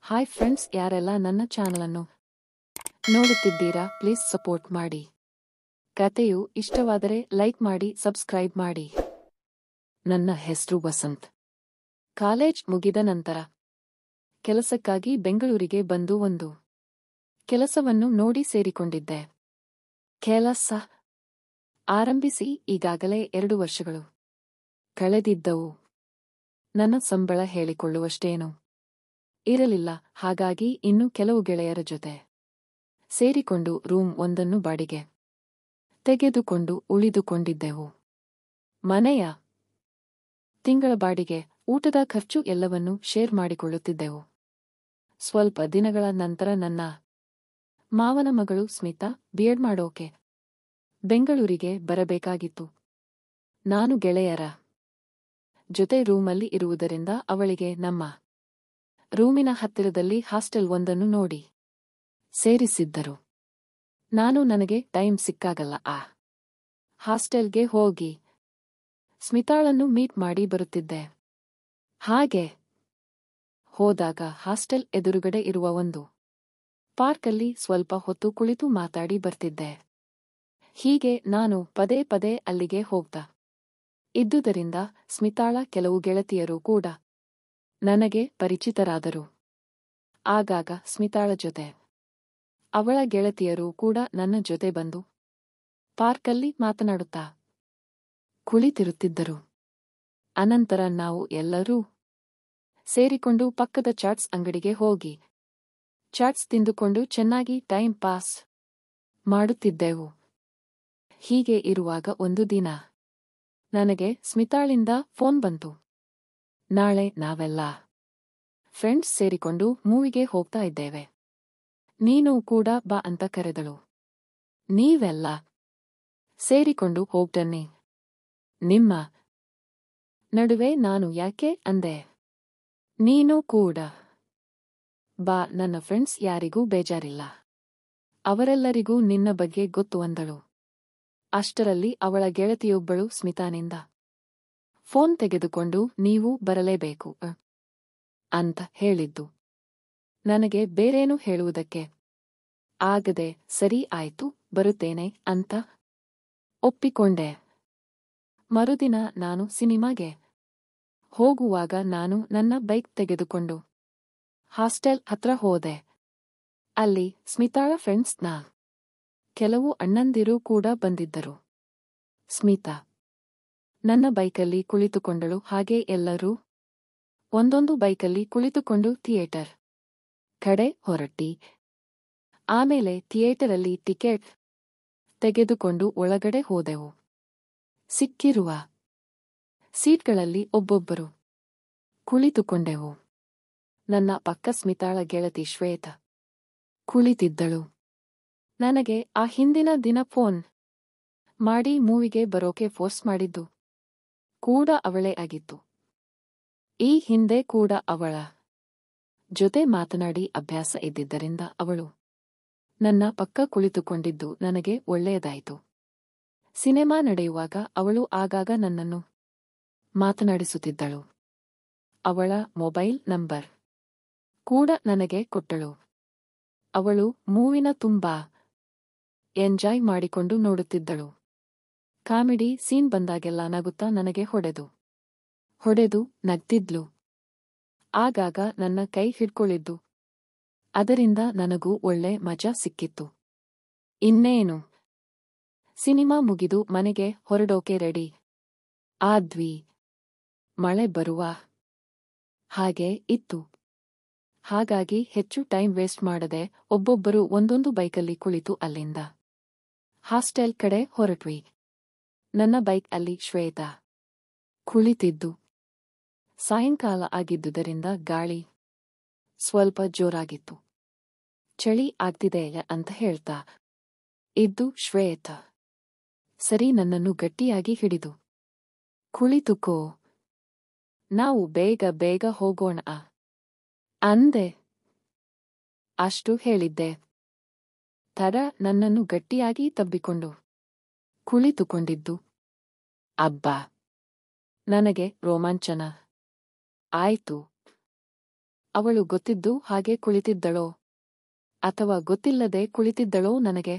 Hi friends, ಯಾರೆಲ್ಲ ನನ್ನ ಚಾನಲನ್ನು ನೋಡುತ್ತಿದ್ದೀರಾ, ಪ್ಲೀಸ್ ಸಪೋರ್ಟ್ ಮಾಡಿ. ಕತೆಯು ಇಷ್ಟವಾದರೆ ಲೈಕ್ ಮಾಡಿ, ಸಬ್ಸ್ಕ್ರೈಬ್ ಮಾಡಿ. ನನ್ನ ಹೆಸರು ವಸಂತ್. ಕಾಲೇಜ್ ಮುಗಿದ ನಂತರ ಕೆಲಸಕ್ಕಾಗಿ ಬೆಂಗಳೂರಿಗೆ ಬಂದು ಒಂದು ಕೆಲಸವನ್ನು ನೋಡಿ ಸೇರಿಕೊಂಡಿದ್ದೆ. ಕೆಲಸ ಆರಂಭಿಸಿ ಈಗಾಗಲೇ 2 ವರ್ಷಗಳು ಕಳೆದಿದ್ದವು. ನನ್ನ ಸಂಬಳ ಹೇಳಿಕೊಳ್ಳುವಷ್ಟೇನೂ ಇರಲಿಲ್ಲ. ಹಾಗಾಗಿ ಇನ್ನು ಕೆಲವು ಗೆಳೆಯರ ಜೊತೆ ಸೇರಿಕೊಂಡು ರೂಮ್ ಒಂದನ್ನು ಬಾಡಿಗೆ ತೆಗೆದುಕೊಂಡು ಉಳಿದುಕೊಂಡಿದ್ದೆವು. ಮನೆಯ ತಿಂಗಳ ಬಾಡಿಗೆ, ಊಟದ ಖರ್ಚು ಎಲ್ಲವನ್ನೂ ಶೇರ್ ಮಾಡಿಕೊಳ್ಳುತ್ತಿದ್ದೆವು. ಸ್ವಲ್ಪ ದಿನಗಳ ನಂತರ ನನ್ನ ಮಾವನ ಮಗಳು ಸ್ಮಿತಾ ಬಿಎಡ್ ಮಾಡೋಕೆ ಬೆಂಗಳೂರಿಗೆ ಬರಬೇಕಾಗಿತ್ತು. ನಾನು ಗೆಳೆಯರ ಜೊತೆ ರೂಮಲ್ಲಿ ಇರುವುದರಿಂದ ಅವಳಿಗೆ ನಮ್ಮ ರೂಮಿನ ಹತ್ತಿರದಲ್ಲಿ ಹಾಸ್ಟೆಲ್ ಒಂದನ್ನು ನೋಡಿ ಸೇರಿಸಿದ್ದರು. ನಾನು ನನಗೆ ಟೈಮ್ ಸಿಕ್ಕಾಗಲ್ಲ ಆ ಹಾಸ್ಟೆಲ್ಗೆ ಹೋಗಿ ಸ್ಮಿತಾಳನ್ನು ಮೀಟ್ ಮಾಡಿ ಬರುತ್ತಿದ್ದೆ. ಹಾಗೆ ಹೋದಾಗ ಹಾಸ್ಟೆಲ್ ಎದುರುಗಡೆ ಇರುವ ಒಂದು ಪಾರ್ಕಲ್ಲಿ ಸ್ವಲ್ಪ ಹೊತ್ತು ಕುಳಿತು ಮಾತಾಡಿ ಬರ್ತಿದ್ದೆ. ಹೀಗೆ ನಾನು ಪದೇ ಪದೇ ಅಲ್ಲಿಗೆ ಹೋಗ್ತಾ ಇದ್ದುದರಿಂದ ಸ್ಮಿತಾಳ ಕೆಲವು ಗೆಳತಿಯರು ಕೂಡ ನನಗೆ ಪರಿಚಿತರಾದರು. ಆಗಾಗ ಸ್ಮಿತಾಳ ಜೊತೆ ಅವಳ ಗೆಳತಿಯರು ಕೂಡ ನನ್ನ ಜೊತೆ ಬಂದು ಪಾರ್ಕಲ್ಲಿ ಮಾತನಾಡುತ್ತಾ ಕುಳಿತಿರುತ್ತಿದ್ದರು. ಅನಂತರ ನಾವು ಎಲ್ಲರೂ ಸೇರಿಕೊಂಡು ಪಕ್ಕದ ಚಾಟ್ಸ್ ಅಂಗಡಿಗೆ ಹೋಗಿ ಚಾಟ್ಸ್ ತಿಂದುಕೊಂಡು ಚೆನ್ನಾಗಿ ಟೈಮ್ ಪಾಸ್ ಮಾಡುತ್ತಿದ್ದೆವು. ಹೀಗೆ ಇರುವಾಗ ಒಂದು ದಿನ ನನಗೆ ಸ್ಮಿತಾಳಿಂದ ಫೋನ್ ಬಂತು. ನಾಳೆ ನಾವೆಲ್ಲ ಫ್ರೆಂಡ್ಸ್ ಸೇರಿಕೊಂಡು ಮೂವಿಗೆ ಹೋಗ್ತಾ ಇದ್ದೇವೆ, ನೀನು ಕೂಡ ಬಾ ಅಂತ ಕರೆದಳು. ನೀವೆಲ್ಲ ಸೇರಿಕೊಂಡು ಹೋಗ್ತನ್ನಿ. ನಿಮ್ಮ ನಡುವೆ ನಾನು ಯಾಕೆ ಅಂದೆ. ನೀನು ಕೂಡ ಬಾ, ನನ್ನ ಫ್ರೆಂಡ್ಸ್ ಯಾರಿಗೂ ಬೇಜಾರಿಲ್ಲ, ಅವರೆಲ್ಲರಿಗೂ ನಿನ್ನ ಬಗ್ಗೆ ಗೊತ್ತು ಅಂದಳು. ಅಷ್ಟರಲ್ಲಿ ಅವಳ ಗೆಳತಿಯೊಬ್ಬಳು ಸ್ಮಿತಾನಿಂದ ಫೋನ್ ತೆಗೆದುಕೊಂಡು ನೀವು ಬರಲೇಬೇಕು ಅಂತ ಹೇಳಿದ್ದು. ನನಗೆ ಬೇರೇನು ಹೇಳುವುದಕ್ಕೆ ಆಗದೆ ಸರಿ ಆಯ್ತು ಬರುತ್ತೇನೆ ಅಂತ ಒಪ್ಪಿಕೊಂಡೆ. ಮರುದಿನ ನಾನು ಸಿನಿಮಾಗೆ ಹೋಗುವಾಗ ನಾನು ನನ್ನ ಬೈಕ್ ತೆಗೆದುಕೊಂಡು ಹಾಸ್ಟೆಲ್ ಹತ್ರ ಹೋದೆ. ಅಲ್ಲಿ ಸ್ಮಿತಾಳ ಫ್ರೆಂಡ್ಸ್ನ ಕೆಲವು ಅಣ್ಣಂದಿರು ಕೂಡ ಬಂದಿದ್ದರು. ಸ್ಮಿತಾ ನನ್ನ ಬೈಕಲ್ಲಿ ಕುಳಿತುಕೊಂಡಳು. ಹಾಗೆ ಎಲ್ಲರೂ ಒಂದೊಂದು ಬೈಕಲ್ಲಿ ಕುಳಿತುಕೊಂಡು ಥಿಯೇಟರ್ ಕಡೆ ಹೊರಟಿ. ಆಮೇಲೆ ಥಿಯೇಟರಲ್ಲಿ ಟಿಕೆಟ್ ತೆಗೆದುಕೊಂಡು ಒಳಗಡೆ ಹೋದೆವು. ಸಿಕ್ಕಿರುವ ಸೀಟ್ಗಳಲ್ಲಿ ಒಬ್ಬೊಬ್ಬರು ಕುಳಿತುಕೊಂಡೆವು. ನನ್ನ ಪಕ್ಕ ಸ್ಮಿತಾಳ ಗೆಳತಿ ಶ್ವೇತಾ ಕುಳಿತಿದ್ದಳು. ನನಗೆ ಆ ಹಿಂದಿನ ದಿನ ಫೋನ್ ಮಾಡಿ ಮೂವಿಗೆ ಬರೋಕೆ ಫೋರ್ಸ್ ಮಾಡಿದ್ದು ಕೂಡ ಅವಳೇ ಆಗಿತ್ತು. ಈ ಹಿಂದೆ ಕೂಡ ಅವಳ ಜೊತೆ ಮಾತನಾಡಿ ಅಭ್ಯಾಸ ಇದ್ದಿದ್ದರಿಂದ ಅವಳು ನನ್ನ ಪಕ್ಕ ಕುಳಿತುಕೊಂಡಿದ್ದು ನನಗೆ ಒಳ್ಳೆಯದಾಯಿತು. ಸಿನೆಮಾ ನಡೆಯುವಾಗ ಅವಳು ಆಗಾಗ ನನ್ನನ್ನು ಮಾತನಾಡಿಸುತ್ತಿದ್ದಳು. ಅವಳ ಮೊಬೈಲ್ ನಂಬರ್ ಕೂಡ ನನಗೆ ಕೊಟ್ಟಳು. ಅವಳು ಮೂವಿನ ತುಂಬಾ ಎಂಜಾಯ್ ಮಾಡಿಕೊಂಡು ನೋಡುತ್ತಿದ್ದಳು. ಕಾಮಿಡಿ ಸೀನ್ ಬಂದಾಗೆಲ್ಲ ನಗುತ್ತಾ ನನಗೆ ಹೊಡೆದು ನಗ್ತಿದ್ಲು. ಆಗಾಗ ನನ್ನ ಕೈ ಹಿಡ್ಕೊಳ್ಳಿದ್ದು, ಅದರಿಂದ ನನಗೂ ಒಳ್ಳೆ ಮಜಾ ಸಿಕ್ಕಿತ್ತು. ಇನ್ನೇನು ಸಿನಿಮಾ ಮುಗಿದು ಮನೆಗೆ ಹೊರಡೋಕೆ ರೆಡಿ ಆದ್ವಿ. ಮಳೆ ಬರುವ ಹಾಗೆ ಇತ್ತು. ಹಾಗಾಗಿ ಹೆಚ್ಚು ಟೈಮ್ ವೇಸ್ಟ್ ಮಾಡದೆ ಒಬ್ಬೊಬ್ಬರು ಒಂದೊಂದು ಬೈಕಲ್ಲಿ ಕುಳಿತು ಅಲ್ಲಿಂದ ಹಾಸ್ಟೆಲ್ ಕಡೆ ಹೊರಟ್ವಿ. ನನ್ನ ಬೈಕ್ ಅಲ್ಲಿ ಶ್ವೇತಾ ಕುಳಿತಿದ್ದು. ಸಾಯಂಕಾಲ ಆಗಿದ್ದುದರಿಂದ ಗಾಳಿ ಸ್ವಲ್ಪ ಜೋರಾಗಿತ್ತು. ಚಳಿ ಆಗ್ತಿದೆ ಅಂತ ಹೇಳ್ತಾ ಇದ್ದು ಶ್ವೇತಾ ಸರಿ ನನ್ನನ್ನು ಗಟ್ಟಿಯಾಗಿ ಹಿಡಿದು ಕುಳಿತುಕೋ, ನಾವು ಬೇಗ ಬೇಗ ಹೋಗೋಣ ಅಂದೆ. ಅಷ್ಟು ಹೇಳಿದ್ದೆ ತಡ ನನ್ನನ್ನು ಗಟ್ಟಿಯಾಗಿ ತಬ್ಬಿಕೊಂಡು ಕುಳಿತುಕೊಂಡಿದ್ದು. ಅಬ್ಬಾ, ನನಗೆ ರೋಮಾಂಚನ ಆಯ್ತು. ಅವಳು ಗೊತ್ತಿದ್ದು ಹಾಗೆ ಕುಳಿತಿದ್ದಳೋ ಅಥವಾ ಗೊತ್ತಿಲ್ಲದೆ ಕುಳಿತಿದ್ದಳೋ ನನಗೆ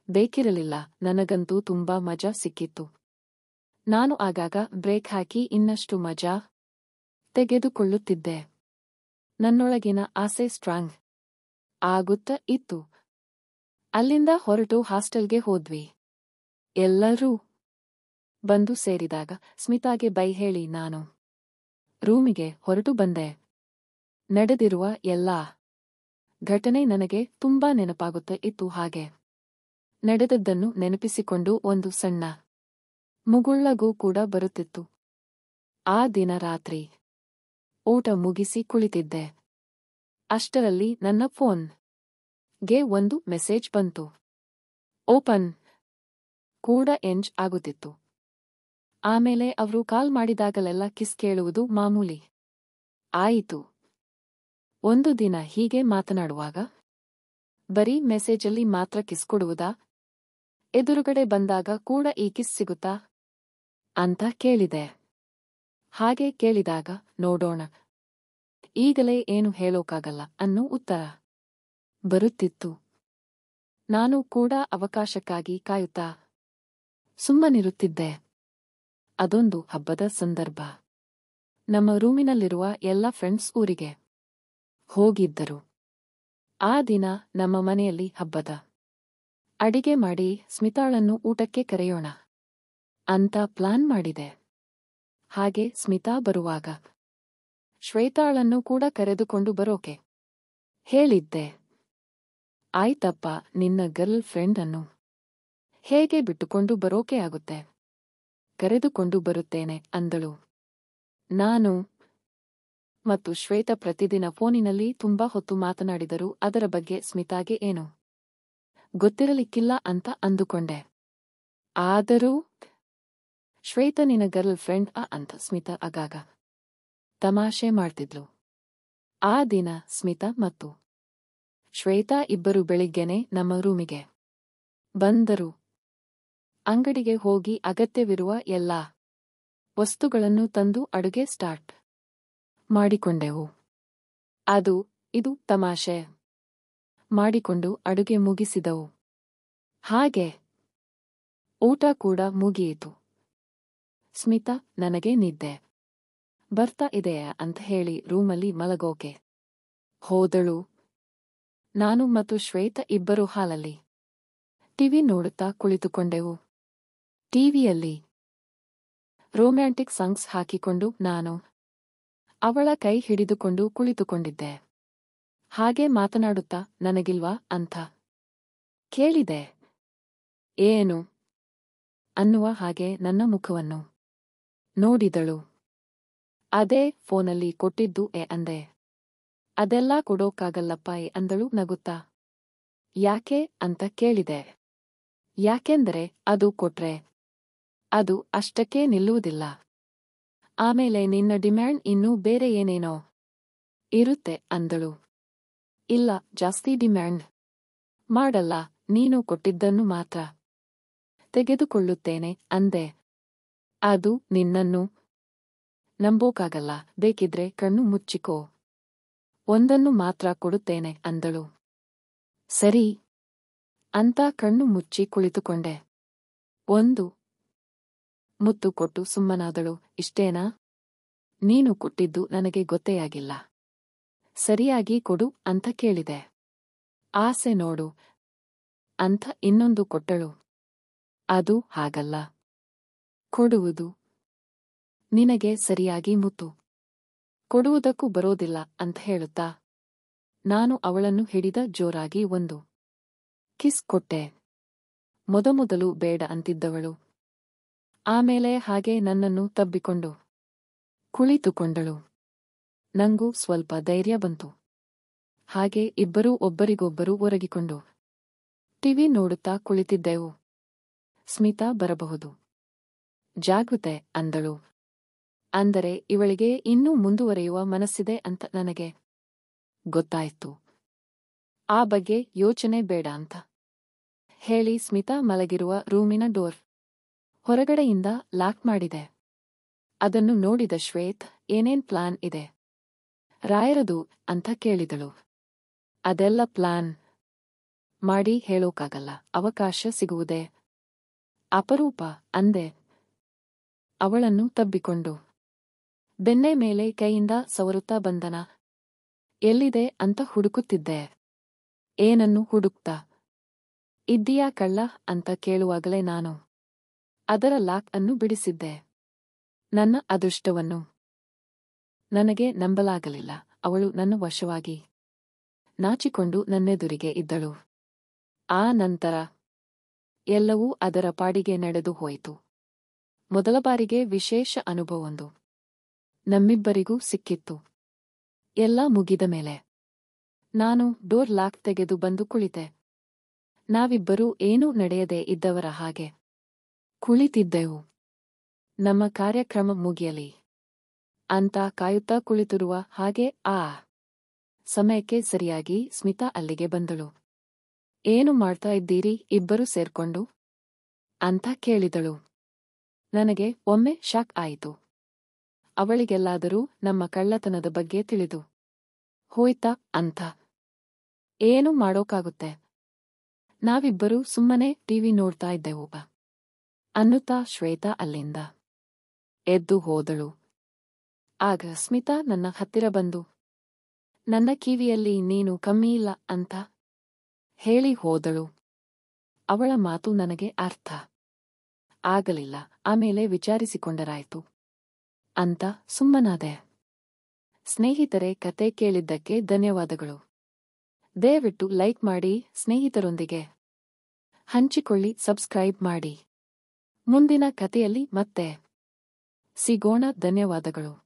ಬೇಕಿರಲಿಲ್ಲ. ನನಗಂತೂ ತುಂಬಾ ಮಜಾ ಸಿಕ್ಕಿತ್ತು. ನಾನು ಆಗಾಗ ಬ್ರೇಕ್ ಹಾಕಿ ಇನ್ನಷ್ಟು ಮಜಾ ತೆಗೆದುಕೊಳ್ಳುತ್ತಿದ್ದೆ. ನನ್ನೊಳಗಿನ ಆಸೆ ಸ್ಟ್ರಾಂಗ್ ಆಗುತ್ತಾ ಇತ್ತು. ಅಲ್ಲಿಂದ ಹೊರಟು ಹಾಸ್ಟೆಲ್ಗೆ ಹೋದ್ವಿ. ಎಲ್ಲರೂ ಬಂದು ಸೇರಿದಾಗ ಸ್ಮಿತಾಗೆ ಬೈ ಹೇಳಿ ನಾನು ರೂಮಿಗೆ ಹೊರಟು ಬಂದೆ. ನಡೆದಿರುವ ಎಲ್ಲಾ ಘಟನೆ ನನಗೆ ತುಂಬಾ ನೆನಪಾಗುತ್ತಾ ಇತ್ತು. ಹಾಗೆ ನಡೆದದ್ದನ್ನು ನೆನಪಿಸಿಕೊಂಡು ಒಂದು ಸಣ್ಣ ಮುಗುಳ್ಳಗೂ ಕೂಡ ಬರುತ್ತಿತ್ತು. ಆ ದಿನ ರಾತ್ರಿ ಊಟ ಮುಗಿಸಿ ಕುಳಿತಿದ್ದೆ. ಅಷ್ಟರಲ್ಲಿ ನನ್ನ ಫೋನ್ಗೆ ಒಂದು ಮೆಸೇಜ್ ಬಂತು. ಓಪನ್ ಕೂಡ ಎಂಜ್ ಆಗುತ್ತಿತ್ತು. ಆಮೇಲೆ ಅವರು ಕಾಲ್ ಮಾಡಿದಾಗಲೆಲ್ಲ ಕಿಸ್ ಕೇಳುವುದು ಮಾಮೂಲಿ ಆಯಿತು. ಒಂದು ದಿನ ಹೀಗೆ ಮಾತನಾಡುವಾಗ ಬರೀ ಮೆಸೇಜಲ್ಲಿ ಮಾತ್ರ ಕಿಸ್ ಕೊಡುವುದಾ? ಎದುರುಗಡೆ ಬಂದಾಗ ಕೂಡ ಈ ಕಿಸ್ ಸಿಗುತ್ತಾ ಅಂತ ಕೇಳಿದೆ. ಹಾಗೆ ಕೇಳಿದಾಗ ನೋಡೋಣ, ಈಗಲೇ ಏನು ಹೇಳೋಕ್ಕಾಗಲ್ಲ ಅನ್ನೋ ಉತ್ತರ ಬರುತ್ತಿತ್ತು. ನಾನು ಕೂಡ ಅವಕಾಶಕ್ಕಾಗಿ ಕಾಯುತ್ತಾ ಸುಮ್ಮನಿರುತ್ತಿದ್ದೆ. ಅದೊಂದು ಹಬ್ಬದ ಸಂದರ್ಭ. ನಮ್ಮ ರೂಮಿನಲ್ಲಿರುವ ಎಲ್ಲ ಫ್ರೆಂಡ್ಸ್ ಊರಿಗೆ ಹೋಗಿದ್ದರು. ಆ ದಿನ ನಮ್ಮ ಮನೆಯಲ್ಲಿ ಹಬ್ಬದ ಅಡಿಗೆ ಮಾಡಿ ಸ್ಮಿತಾಳನ್ನು ಊಟಕ್ಕೆ ಕರೆಯೋಣ ಅಂತ ಪ್ಲಾನ್ ಮಾಡಿದೆ. ಹಾಗೆ ಸ್ಮಿತಾ ಬರುವಾಗ ಶ್ವೇತಾಳನ್ನು ಕೂಡ ಕರೆದುಕೊಂಡು ಬರೋಕೆ ಹೇಳಿದ್ದೆ. ಆಯ್ತಪ್ಪ, ನಿನ್ನ ಗರ್ಲ್ ಫ್ರೆಂಡ್ ಅನ್ನು ಹೇಗೆ ಬಿಟ್ಟುಕೊಂಡು ಬರೋಕೆ ಆಗುತ್ತೆ, ಕರೆದುಕೊಂಡು ಬರುತ್ತೇನೆ ಅಂದಳು. ನಾನು ಮತ್ತು ಶ್ವೇತಾ ಪ್ರತಿದಿನ ಫೋನಿನಲ್ಲಿ ತುಂಬಾ ಹೊತ್ತು ಮಾತನಾಡಿದರು. ಅದರ ಬಗ್ಗೆ ಸ್ಮಿತಾಗೆ ಏನು ಗೊತ್ತಿರಲಿಕ್ಕಿಲ್ಲ ಅಂತ ಅಂದುಕೊಂಡೆ. ಆದರೂ ಶ್ವೇತಾ ನಿನ್ನ ಗರ್ಲ್ ಫ್ರೆಂಡ್ ಅಂತ ಸ್ಮಿತಾ ಆಗಾಗ ತಮಾಷೆ ಮಾಡ್ತಿದ್ಲು. ಆ ದಿನ ಸ್ಮಿತಾ ಮತ್ತು ಶ್ವೇತಾ ಇಬ್ಬರು ಬೆಳಿಗ್ಗೆನೆ ನಮ್ಮ ರೂಮಿಗೆ ಬಂದರು. ಅಂಗಡಿಗೆ ಹೋಗಿ ಅಗತ್ಯವಿರುವ ಎಲ್ಲಾ ವಸ್ತುಗಳನ್ನು ತಂದು ಅಡುಗೆ ಸ್ಟಾರ್ಟ್ ಮಾಡಿಕೊಂಡೆವು. ಅದು ಇದು ತಮಾಷೆ ಮಾಡಿಕೊಂಡು ಅಡುಗೆ ಮುಗಿಸಿದವು. ಹಾಗೆ ಊಟ ಕೂಡ ಮುಗಿಯಿತು. ಸ್ಮಿತಾ ನನಗೆ ನಿದ್ದೆ ಬರ್ತಾ ಇದೆಯಾ ಅಂತ ಹೇಳಿ ರೂಮಲ್ಲಿ ಮಲಗೋಕೆ ಹೋದಳು. ನಾನು ಮತ್ತು ಶ್ವೇತಾ ಇಬ್ಬರು ಹಾಲಲ್ಲಿ ಟಿವಿ ನೋಡುತ್ತಾ ಕುಳಿತುಕೊಂಡೆವು. ಟಿವಿಯಲ್ಲಿ ರೊಮ್ಯಾಂಟಿಕ್ ಸಾಂಗ್ಸ್ ಹಾಕಿಕೊಂಡು ನಾನು ಅವಳ ಕೈ ಹಿಡಿದುಕೊಂಡು ಕುಳಿತುಕೊಂಡಿದ್ದೆ. ಹಾಗೆ ಮಾತನಾಡುತ್ತಾ ನನಗಿಲ್ವಾ ಅಂತ ಕೇಳಿದೆ. ಏನು ಅನ್ನುವ ಹಾಗೆ ನನ್ನ ಮುಖವನ್ನು ನೋಡಿದಳು. ಅದೇ ಫೋನಲ್ಲಿ ಕೊಟ್ಟಿದ್ದು ಅಂದೆ. ಅದೆಲ್ಲ ಕೊಡೋಕ್ಕಾಗಲ್ಲಪ್ಪ ಅಂದಳು ನಗುತ್ತಾ. ಯಾಕೆ ಅಂತ ಕೇಳಿದೆ. ಯಾಕೆಂದರೆ ಅದು ಕೊಟ್ರೆ ಅದು ಅಷ್ಟಕ್ಕೆ ನಿಲ್ಲುವುದಿಲ್ಲ. ಆಮೇಲೆ ನಿನ್ನ ಡಿಮ್ಯಾಂಡ್ ಇನ್ನೂ ಬೇರೆ ಏನೇನೋ ಇರುತ್ತೆ ಅಂದಳು. ಇಲ್ಲ, ಜಾಸ್ತಿ ಡಿಮ್ಯಾಂಡ್ ಮಾಡಲ್ಲ, ನೀನು ಕೊಟ್ಟಿದ್ದನ್ನು ಮಾತ್ರ ತೆಗೆದುಕೊಳ್ಳುತ್ತೇನೆ ಅಂದೆ. ಅದು ನಿನ್ನನ್ನು ನಂಬೋಕಾಗಲ್ಲ, ಬೇಕಿದ್ರೆ ಕಣ್ಣು ಮುಚ್ಚಿಕೋ, ಒಂದನ್ನು ಮಾತ್ರ ಕೊಡುತ್ತೇನೆ ಅಂದಳು. ಸರಿ ಅಂತ ಕಣ್ಣು ಮುಚ್ಚಿ ಕುಳಿತುಕೊಂಡೆ. ಒಂದು ಮುತ್ತು ಕೊಟ್ಟು ಸುಮ್ಮನಾದಳು. ಇಷ್ಟೇನಾ? ನೀನು ಕೊಟ್ಟಿದ್ದು ನನಗೆ ಗೊತ್ತೇ ಆಗಿಲ್ಲ, ಸರಿಯಾಗಿ ಕೊಡು ಅಂತ ಕೇಳಿದೆ. ಆಸೆ ನೋಡು ಅಂತ ಇನ್ನೊಂದು ಕೊಟ್ಟಳು. ಅದು ಹಾಗಲ್ಲ, ಕೊಡುವುದು ನಿನಗೆ ಸರಿಯಾಗಿ ಮುತ್ತು ಕೊಡುವುದಕ್ಕೂ ಬರೋದಿಲ್ಲ ಅಂತ ಹೇಳುತ್ತಾ ನಾನು ಅವಳನ್ನು ಹಿಡಿದ ಜೋರಾಗಿ ಒಂದು ಕಿಸ್ ಕೊಟ್ಟೆ. ಮೊದಮೊದಲು ಬೇಡ ಅಂತಿದ್ದವಳು ಆಮೇಲೆ ಹಾಗೆ ನನ್ನನ್ನು ತಬ್ಬಿಕೊಂಡು ಕುಳಿತುಕೊಂಡಳು. ನಂಗೂ ಸ್ವಲ್ಪ ಧೈರ್ಯ ಬಂತು. ಹಾಗೆ ಇಬ್ಬರೂ ಒಬ್ಬರಿಗೊಬ್ಬರು ಒರಗಿಕೊಂಡು ಟಿವಿ ನೋಡುತ್ತಾ ಕುಳಿತಿದ್ದೆವು. ಸ್ಮಿತಾ ಬರಬಹುದು, ಜಾಗೃತೆ ಅಂದಳು. ಅಂದರೆ ಇವಳಿಗೆ ಇನ್ನೂ ಮುಂದುವರೆಯುವ ಮನಸ್ಸಿದೆ ಅಂತ ನನಗೆ ಗೊತ್ತಾಯಿತು. ಆ ಬಗ್ಗೆ ಯೋಚನೆ ಬೇಡ ಅಂತ ಹೇಳಿ ಸ್ಮಿತಾ ಮಲಗಿರುವ ರೂಮಿನ ಡೋರ್ ಹೊರಗಡೆಯಿಂದ ಲಾಕ್ ಮಾಡಿದೆ. ಅದನ್ನು ನೋಡಿದ ಶ್ವೇತ್, ಏನೇನ್ ಪ್ಲಾನ್ ಇದೆ ರಾಯರದು ಅಂತ ಕೇಳಿದಳು. ಅದೆಲ್ಲ ಪ್ಲಾನ್ ಮಾಡಿ ಹೇಳೋಕಾಗಲ್ಲ. ಅವಕಾಶ ಸಿಗುವುದೇ ಅಪರೂಪ ಅಂದೆ ಅವಳನ್ನು ತಬ್ಬಿಕೊಂಡು. ಬೆನ್ನೆ ಮೇಲೆ ಕೈಯಿಂದ ಸವರುತ್ತಾ ಬಂದನ. ಎಲ್ಲಿದೆ ಅಂತ ಹುಡುಕುತ್ತಿದ್ದೆ. ಏನನ್ನು ಹುಡುಕ್ತಾ ಇದ್ದೀಯಾ ಕಳ್ಳ ಅಂತ ಕೇಳುವಾಗಲೇ ನಾನು ಅದರ ಲಾಕ್ ಅನ್ನು ಬಿಡಿಸಿದ್ದೆ. ನನ್ನ ಅದೃಷ್ಟವನ್ನು ನನಗೆ ನಂಬಲಾಗಲಿಲ್ಲ. ಅವಳು ನನ್ನ ವಶವಾಗಿ ನಾಚಿಕೊಂಡು ನನ್ನೆದುರಿಗೆ ಇದ್ದಳು. ಆ ನಂತರ ಎಲ್ಲವೂ ಅದರ ಪಾಡಿಗೆ ನಡೆದು ಹೋಯಿತು. ಮೊದಲ ಬಾರಿಗೆ ವಿಶೇಷ ಅನುಭವವೊಂದು ನಮ್ಮಿಬ್ಬರಿಗೂ ಸಿಕ್ಕಿತ್ತು. ಎಲ್ಲ ಮುಗಿದ ಮೇಲೆ ನಾನು ಡೋರ್ ಲಾಕ್ ತೆಗೆದು ಬಂದು ಕುಳಿತೆ. ನಾವಿಬ್ಬರೂ ಏನೂ ನಡೆಯದೇ ಇದ್ದವರ ಹಾಗೆ ಕುಳಿತಿದ್ದೆವು. ನಮ್ಮ ಕಾರ್ಯಕ್ರಮ ಮುಗಿಯಲಿ ಅಂತ ಕಾಯುತ್ತಾ ಕುಳಿತಿರುವ ಹಾಗೆ ಆ ಸಮಯಕ್ಕೆ ಸರಿಯಾಗಿ ಸ್ಮಿತಾ ಅಲ್ಲಿಗೆ ಬಂದಳು. ಏನು ಮಾಡ್ತಾ ಇದ್ದೀರಿ ಇಬ್ಬರು ಸೇರ್ಕೊಂಡು ಅಂತ ಕೇಳಿದಳು. ನನಗೆ ಒಮ್ಮೆ ಶಾಕ್ ಆಯಿತು. ಅವಳಿಗೆಲ್ಲಾದರೂ ನಮ್ಮ ಕಳ್ಳತನದ ಬಗ್ಗೆ ತಿಳಿದು ಹೋಯ್ತಾ ಅಂತ. ಏನು ಮಾಡೋಕಾಗುತ್ತೆ, ನಾವಿಬ್ಬರೂ ಸುಮ್ಮನೆ ಟಿವಿ ನೋಡ್ತಾ ಇದ್ದೆವು ಅನ್ನುತ್ತಾ ಶ್ವೇತಾ ಅಲ್ಲಿಂದ ಎದ್ದು ಹೋದಳು. ಆಗ ಸ್ಮಿತಾ ನನ್ನ ಹತ್ತಿರ ಬಂದು ನನ್ನ ಕಿವಿಯಲ್ಲಿ ನೀನು ಕಮ್ಮಿಯಿಲ್ಲ ಅಂತ ಹೇಳಿ ಹೋದಳು. ಅವಳ ಮಾತು ನನಗೆ ಅರ್ಥ ಆಗಲಿಲ್ಲ. ಆಮೇಲೆ ವಿಚಾರಿಸಿಕೊಂಡರಾಯ್ತು ಅಂತ ಸುಮ್ಮನಾದೆ. ಸ್ನೇಹಿತರೆ, ಕತೆ ಕೇಳಿದ್ದಕ್ಕೆ ಧನ್ಯವಾದಗಳು. ದಯವಿಟ್ಟು ಲೈಕ್ ಮಾಡಿ, ಸ್ನೇಹಿತರೊಂದಿಗೆ ಹಂಚಿಕೊಳ್ಳಿ, ಸಬ್ಸ್ಕ್ರೈಬ್ ಮಾಡಿ. ಮುಂದಿನ ಕತೆಯಲ್ಲಿ ಮತ್ತೆ ಸಿಗೋಣ. ಧನ್ಯವಾದಗಳು.